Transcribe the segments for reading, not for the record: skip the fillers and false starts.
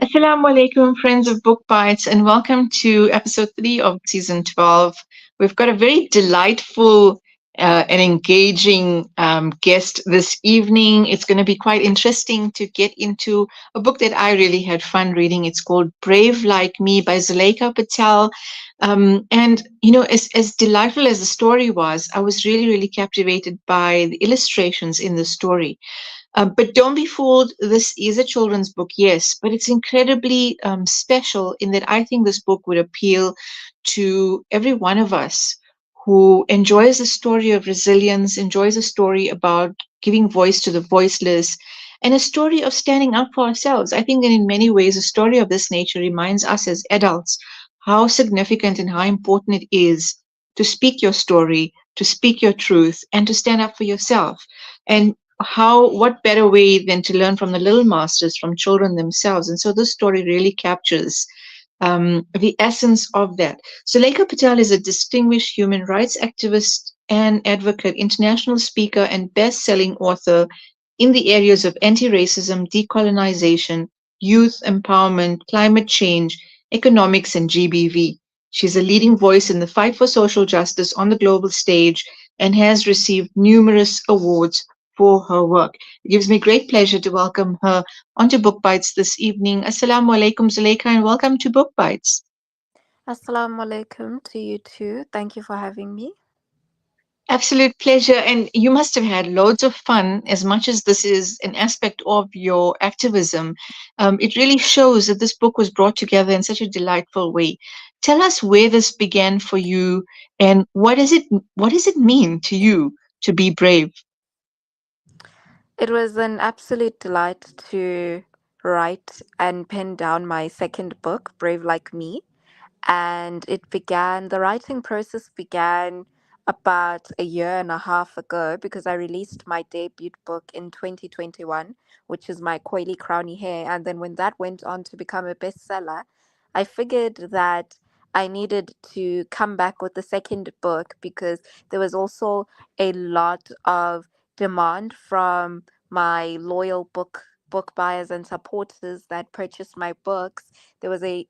Assalamu alaikum, friends of Book Bites, and welcome to episode 3 of season 12. We've got a very delightful and engaging guest this evening. It's going to be quite interesting to get into a book that I really had fun reading. It's called Brave Like Me by Zulaikha Patel. As delightful as the story was, I was really, really captivated by the illustrations in the story. But don't be fooled. This is a children's book, yes, but it's incredibly special in that I think this book would appeal to every one of us who enjoys a story of resilience, enjoys a story about giving voice to the voiceless, and a story of standing up for ourselves. I think that in many ways, a story of this nature reminds us as adults how significant and how important it is to speak your story, to speak your truth, and to stand up for yourself. And what better way than to learn from the little masters, from children themselves? And so this story really captures the essence of that. Zulaikha Patel is a distinguished human rights activist and advocate, international speaker, and best-selling author in the areas of anti-racism, decolonization, youth empowerment, climate change, economics, and GBV. She's a leading voice in the fight for social justice on the global stage and has received numerous awards for her work. It gives me great pleasure to welcome her onto Book Bites this evening. Assalamu alaikum, Zulaikha, and welcome to Book Bites. Assalamu alaikum to you too. Thank you for having me. Absolute pleasure. And you must have had loads of fun, as much as this is an aspect of your activism. It really shows that this book was brought together in such a delightful way. Tell us where this began for you, and what does it mean to you to be brave? It was an absolute delight to write and pen down my second book, Brave Like Me. And the writing process began about a year and a half ago because I released my debut book in 2021, which is my Coily Crowny Hair. And then when that went on to become a bestseller, I figured that I needed to come back with the second book because there was also a lot of demand from my loyal book buyers and supporters that purchased my books. There was a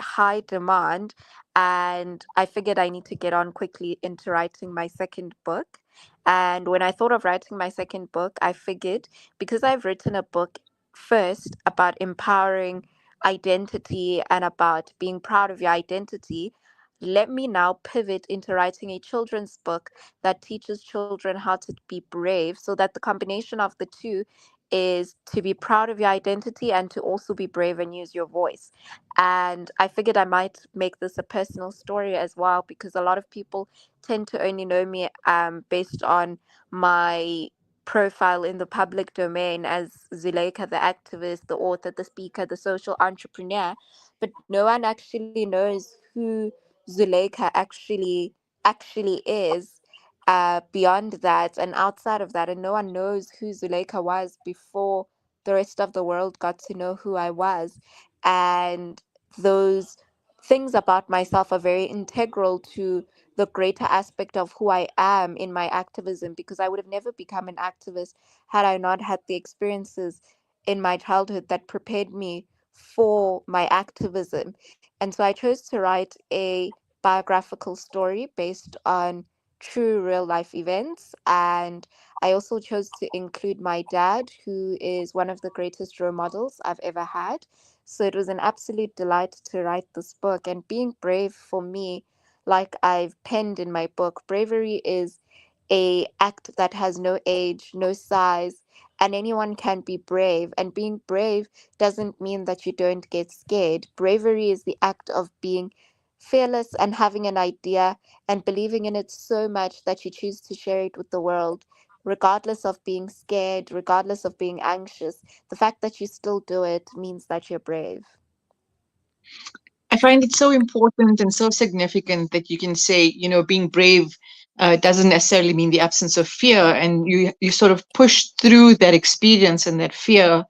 high demand, and I figured I need to get on quickly into writing my second book. And when I thought of writing my second book, I figured because I've written a book first about empowering identity and about being proud of your identity, let me now pivot into writing a children's book that teaches children how to be brave, so that the combination of the two is to be proud of your identity and to also be brave and use your voice. And I figured I might make this a personal story as well because a lot of people tend to only know me based on my profile in the public domain as Zuleika, the activist, the author, the speaker, the social entrepreneur, but no one actually knows who Zuleika actually is beyond that and outside of that, and no one knows who Zuleika was before the rest of the world got to know who I was. And those things about myself are very integral to the greater aspect of who I am in my activism, because I would have never become an activist had I not had the experiences in my childhood that prepared me for my activism. And so I chose to write a biographical story based on true real life events. And I also chose to include my dad, who is one of the greatest role models I've ever had. So it was an absolute delight to write this book. And being brave for me, like I've penned in my book, bravery is a act that has no age, no size, and anyone can be brave. And being brave doesn't mean that you don't get scared. Bravery is the act of being fearless and having an idea and believing in it so much that you choose to share it with the world, regardless of being scared, regardless of being anxious. The fact that you still do it means that you're brave. I find it so important and so significant that you can say, being brave doesn't necessarily mean the absence of fear, and you sort of push through that experience, and that fear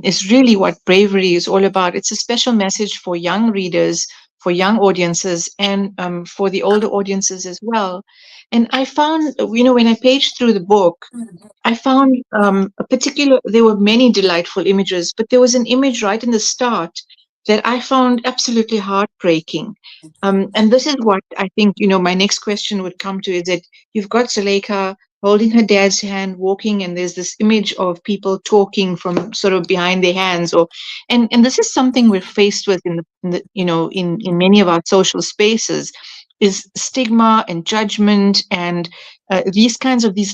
is really what bravery is all about. It's a special message for young readers for young audiences and for the older audiences as well. And I found, when I paged through the book, I found there were many delightful images, but there was an image right in the start that I found absolutely heartbreaking. And this is what I think, my next question would come to, is that you've got Zuleika holding her dad's hand, walking, and there's this image of people talking from sort of behind their hands, and this is something we're faced with in many of our social spaces, is stigma and judgment and these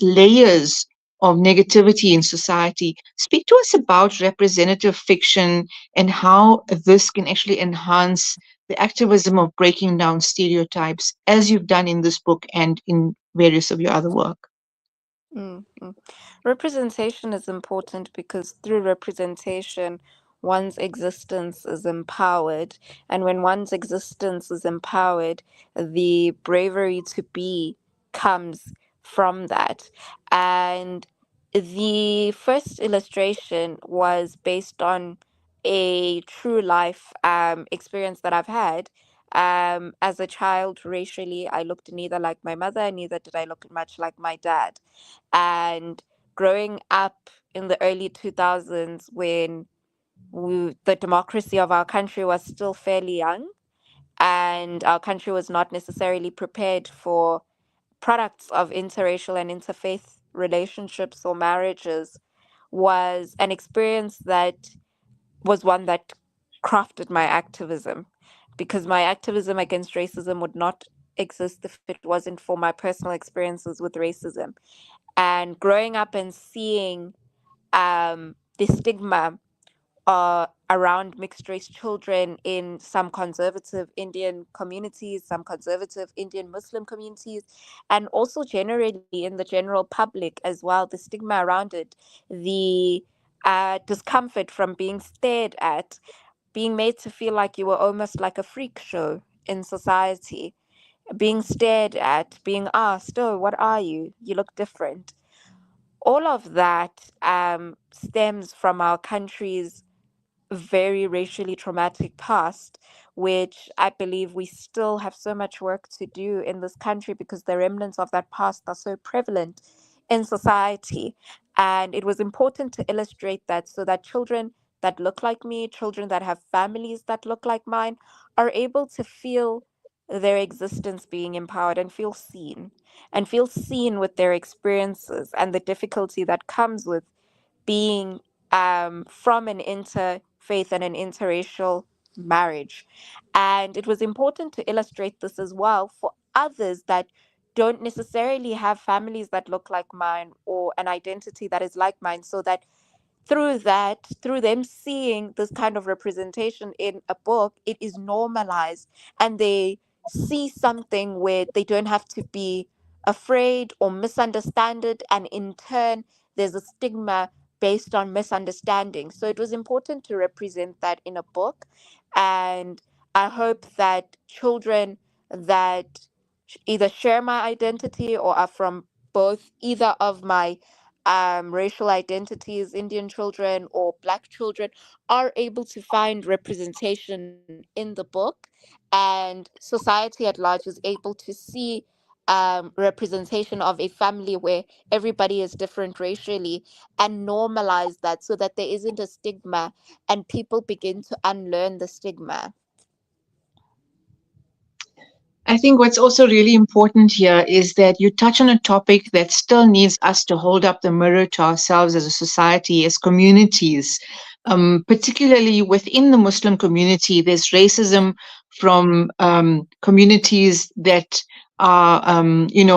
layers of negativity in society. Speak to us about representative fiction and how this can actually enhance the activism of breaking down stereotypes, as you've done in this book and in various of your other work. Mm-hmm. Representation is important because through representation, one's existence is empowered. And when one's existence is empowered, the bravery to be comes from that. And the first illustration was based on a true life experience that I've had. As a child, racially, I looked neither like my mother, neither did I look much like my dad. And growing up in the early 2000s, when the democracy of our country was still fairly young, and our country was not necessarily prepared for products of interracial and interfaith relationships or marriages, was an experience that was one that crafted my activism, because my activism against racism would not exist if it wasn't for my personal experiences with racism. And growing up and seeing the stigma around mixed race children in some conservative Indian communities, some conservative Indian Muslim communities, and also generally in the general public as well, the stigma around it, the discomfort from being stared at, being made to feel like you were almost like a freak show in society, being stared at, being asked, "Oh, what are you? You look different." All of that stems from our country's very racially traumatic past, which I believe we still have so much work to do in this country because the remnants of that past are so prevalent in society. And it was important to illustrate that so that children that look like me, children that have families that look like mine, are able to feel their existence being empowered and feel seen with their experiences and the difficulty that comes with being from an interfaith and an interracial marriage. And it was important to illustrate this as well for others that don't necessarily have families that look like mine or an identity that is like mine, so that through them seeing this kind of representation in a book, it is normalized, and they see something where they don't have to be afraid or misunderstand it. And in turn, there's a stigma based on misunderstanding. So it was important to represent that in a book. And I hope that children that either share my identity or are from both either of my racial identities, Indian children or Black children, are able to find representation in the book, and society at large is able to see representation of a family where everybody is different racially, and normalize that so that there isn't a stigma and people begin to unlearn the stigma. I think what's also really important here is that you touch on a topic that still needs us to hold up the mirror to ourselves as a society, as communities. Particularly within the Muslim community, there's racism from communities that are,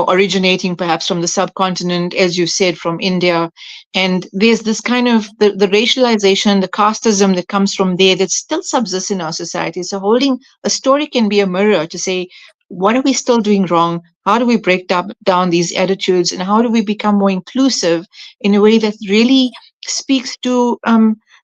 originating perhaps from the subcontinent, as you said, from India. And there's this kind of the racialization, the casteism that comes from there that still subsists in our society. So holding a story can be a mirror to say, what are we still doing wrong? How do we break down these attitudes, and how do we become more inclusive in a way that really speaks to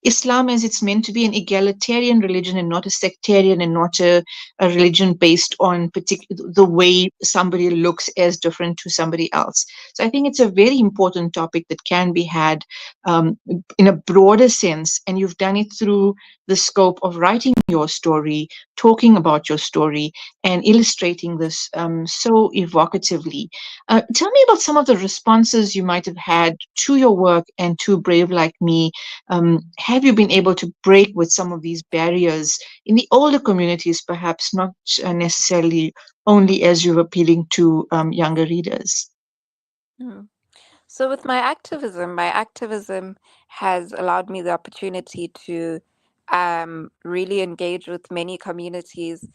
Islam as it's meant to be an egalitarian religion and not a sectarian and not a religion based on the way somebody looks as different to somebody else. So I think it's a very important topic that can be had in a broader sense, and you've done it through the scope of writing your story, talking about your story, and illustrating this so evocatively. Tell me about some of the responses you might have had to your work and to Brave Like Me. Have you been able to break with some of these barriers in the older communities, perhaps not necessarily only as you're appealing to younger readers? Mm. So, with my activism has allowed me the opportunity to really engage with many communities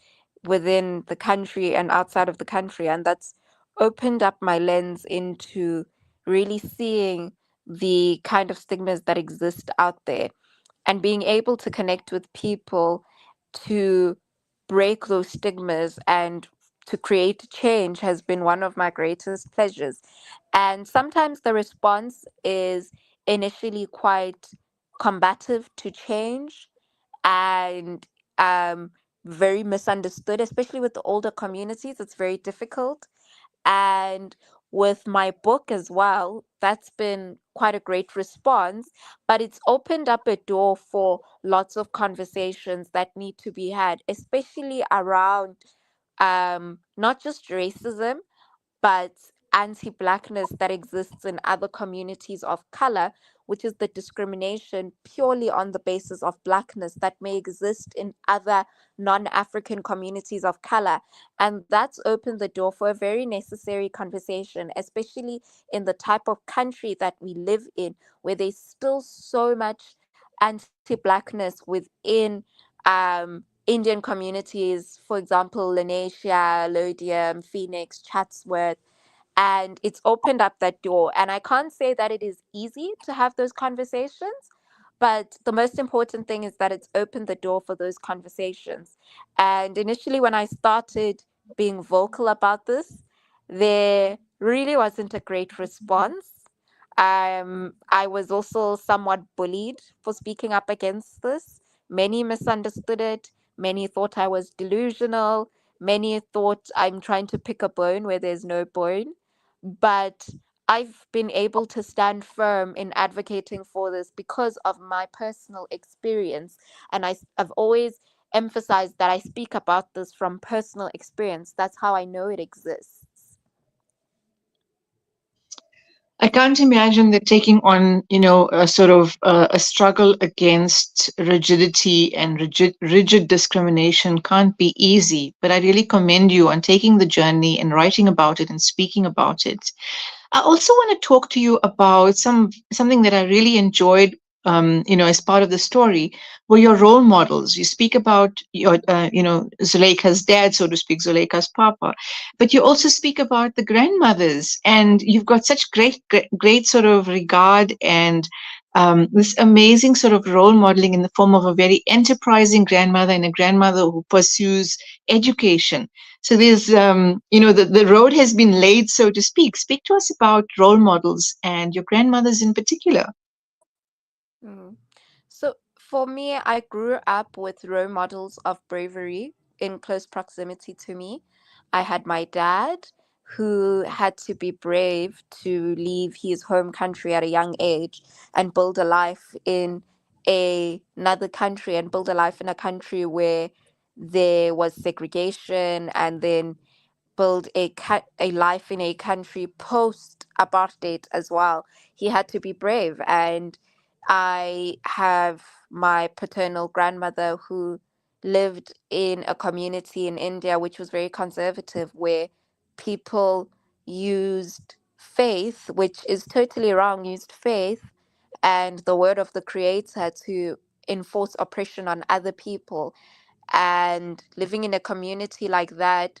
within the country and outside of the country. And that's opened up my lens into really seeing the kind of stigmas that exist out there and being able to connect with people to break those stigmas and to create change has been one of my greatest pleasures. And sometimes the response is initially quite combative to change and um, very misunderstood, especially with the older communities. It's very difficult. And with my book as well, that's been quite a great response, but it's opened up a door for lots of conversations that need to be had, especially around not just racism, but anti Blackness that exists in other communities of color, which is the discrimination purely on the basis of Blackness that may exist in other non African communities of color. And that's opened the door for a very necessary conversation, especially in the type of country that we live in, where there's still so much anti Blackness within. Indian communities, for example, Lanesia, Lodium, Phoenix, Chatsworth, and it's opened up that door. And I can't say that it is easy to have those conversations, but the most important thing is that it's opened the door for those conversations. And initially, when I started being vocal about this, there really wasn't a great response. I was also somewhat bullied for speaking up against this. Many misunderstood it. Many thought I was delusional. Many thought I'm trying to pick a bone where there's no bone. But I've been able to stand firm in advocating for this because of my personal experience. And I've always emphasized that I speak about this from personal experience. That's how I know it exists. I can't imagine that taking on, a sort of a struggle against rigidity and rigid discrimination can't be easy. But I really commend you on taking the journey and writing about it and speaking about it. I also want to talk to you about something that I really enjoyed, as part of the story, were your role models. You speak about Zuleika's dad, so to speak, Zuleika's papa, but you also speak about the grandmothers, and you've got such great sort of regard and this amazing sort of role modeling in the form of a very enterprising grandmother and a grandmother who pursues education. So there's, the road has been laid, so to speak. Speak to us about role models and your grandmothers in particular. Mm. So for me, I grew up with role models of bravery in close proximity to me. I had my dad who had to be brave to leave his home country at a young age and build a life in another country and build a life in a country where there was segregation, and then build a life in a country post apartheid as well. He had to be brave. And I have my paternal grandmother who lived in a community in India which was very conservative, where people used faith, which is totally wrong, used faith and the word of the creator to enforce oppression on other people. And living in a community like that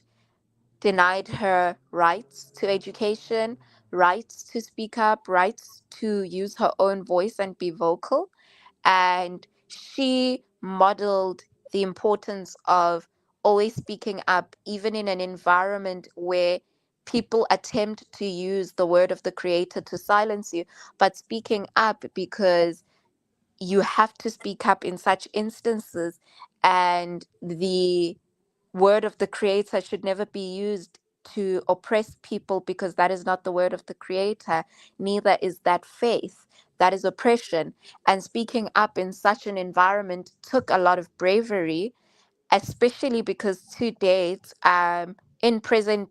denied her rights to education, rights to speak up, rights to use her own voice and be vocal. And she modeled the importance of always speaking up, even in an environment where people attempt to use the word of the creator to silence you, but speaking up because you have to speak up in such instances, and the word of the creator should never be used to oppress people, because that is not the word of the creator. Neither is that faith. That is oppression. And speaking up in such an environment took a lot of bravery, especially because to date, in present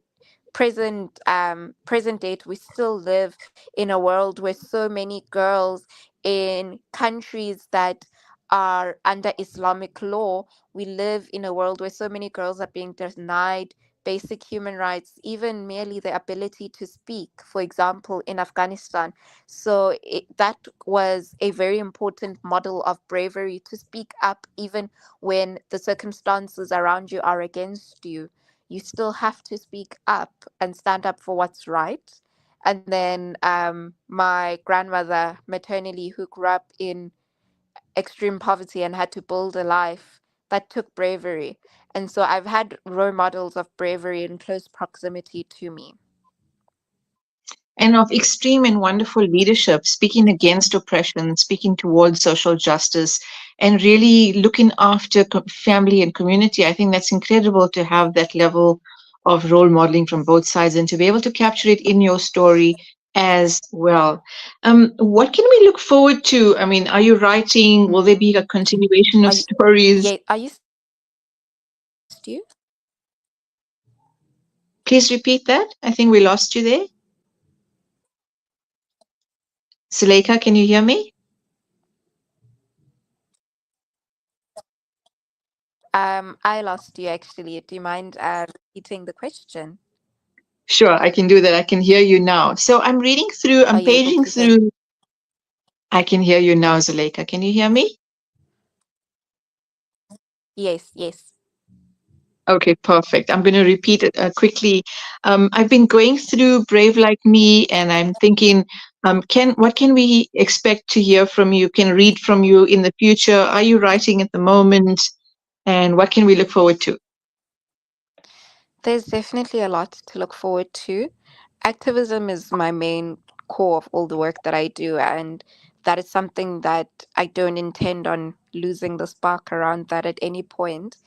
date, we still live in a world where so many girls in countries that are under Islamic law, we live in a world where so many girls are being denied basic human rights, even merely the ability to speak, for example, in Afghanistan. So that was a very important model of bravery, to speak up even when the circumstances around you are against you. You still have to speak up and stand up for what's right. And then my grandmother maternally, who grew up in extreme poverty and had to build a life, that took bravery. And so I've had role models of bravery in close proximity to me. And of extreme and wonderful leadership, speaking against oppression, speaking towards social justice, and really looking after family and community. I think that's incredible to have that level of role modeling from both sides and to be able to capture it in your story as well. What can we look forward to? I mean, are you writing? Will there Mm. be a continuation of Are you, stories? yeah, are you still there? Please repeat that. I think we lost you there. Zulaikha, can you hear me? I lost you actually. Do you mind repeating the question? Sure, I can do that. I can hear you now. So I'm reading through, Are I'm you able paging to hear me? through. I can hear you now, Zuleika. Can you hear me? Yes, yes. Okay, perfect. I'm going to repeat it quickly. I've been going through Brave Like Me, and I'm thinking, what can we expect to hear from you? Can read from you in the future? Are you writing at the moment? And what can we look forward to? There's definitely a lot to look forward to. Activism is my main core of all the work that I do, and that is something that I don't intend on losing the spark around that at any point.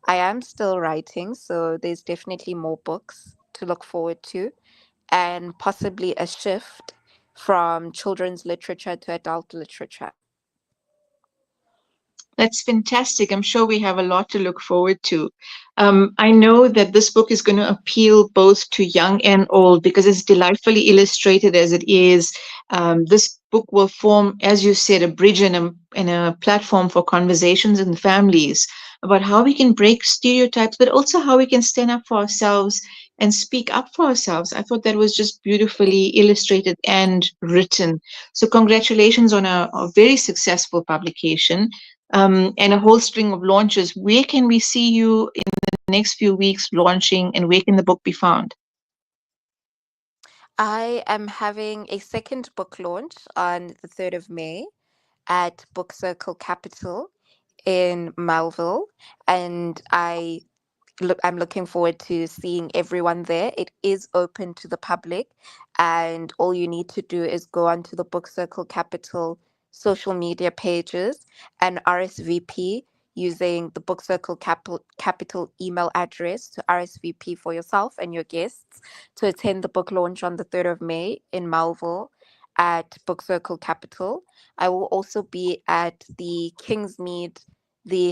I am still writing, so there's definitely more books to look forward to, and possibly a shift from children's literature to adult literature. That's fantastic. I'm sure we have a lot to look forward to. I know that this book is going to appeal both to young and old because it's delightfully illustrated as it is. This book will form, as you said, a bridge and a platform for conversations in families about how we can break stereotypes, but also how we can stand up for ourselves and speak up for ourselves. I thought that was just beautifully illustrated and written. So, congratulations on a very successful publication and a whole string of launches. Where can we see you in the next few weeks launching, and where can the book be found? I am having a second book launch on the 3rd of May at Book Circle Capital in Melville, and I'm looking forward to seeing everyone there. It is open to the public, and all you need to do is go onto the Book Circle Capital social media pages and RSVP using the Book Circle Capital email address to RSVP for yourself and your guests to attend the book launch on the 3rd of May in Melville at Book Circle Capital. I will also be at the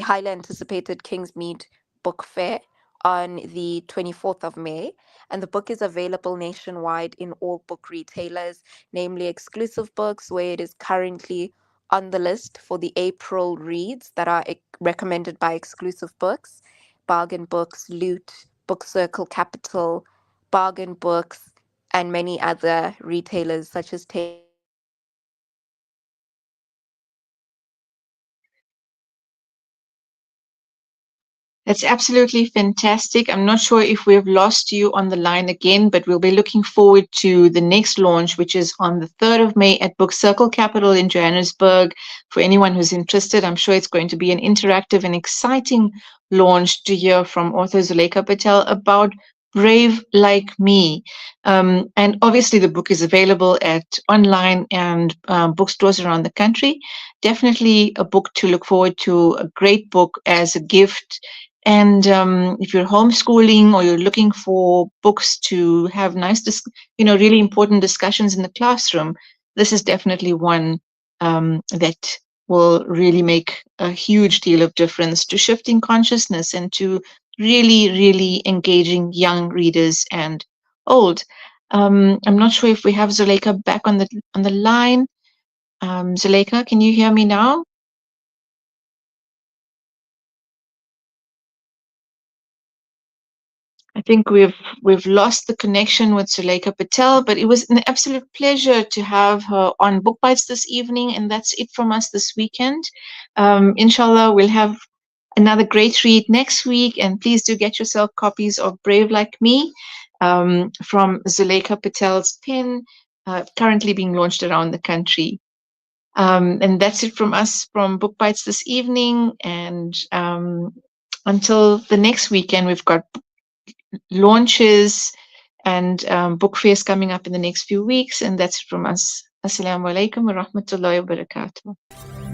highly anticipated Kingsmead Book Fair on the 24th of May, and the book is available nationwide in all book retailers, namely Exclusive Books, where it is currently on the list for the April reads that are recommended by Exclusive Books, Bargain Books, Loot, Book Circle Capital, Bargain Books, and many other retailers such as Takealot, Bookmart, Bookshop, Bookmart, That's absolutely fantastic. I'm not sure if we've lost you on the line again, but we'll be looking forward to the next launch, which is on the 3rd of May at Book Circle Capital in Johannesburg. For anyone who's interested, I'm sure it's going to be an interactive and exciting launch to hear from author Zulaikha Patel about Brave Like Me. And obviously, the book is available at online and bookstores around the country. Definitely a book to look forward to, a great book as a gift. And if you're homeschooling or you're looking for books to have nice, really important discussions in the classroom, this is definitely one that will really make a huge deal of difference to shifting consciousness and to really, really engaging young readers and old. I'm not sure if we have Zulaikha back on the line. Zulaikha, can you hear me now? I think we've lost the connection with Zulaikha Patel, but it was an absolute pleasure to have her on BookBytes this evening, and that's it from us this weekend. Inshallah, we'll have another great read next week, and please do get yourself copies of Brave Like Me from Zulaikha Patel's pen, currently being launched around the country. And that's it from us from BookBytes this evening, and until the next weekend, we've got launches and book fairs coming up in the next few weeks. And that's from us. Assalamu alaikum wa rahmatullahi wa barakatuh.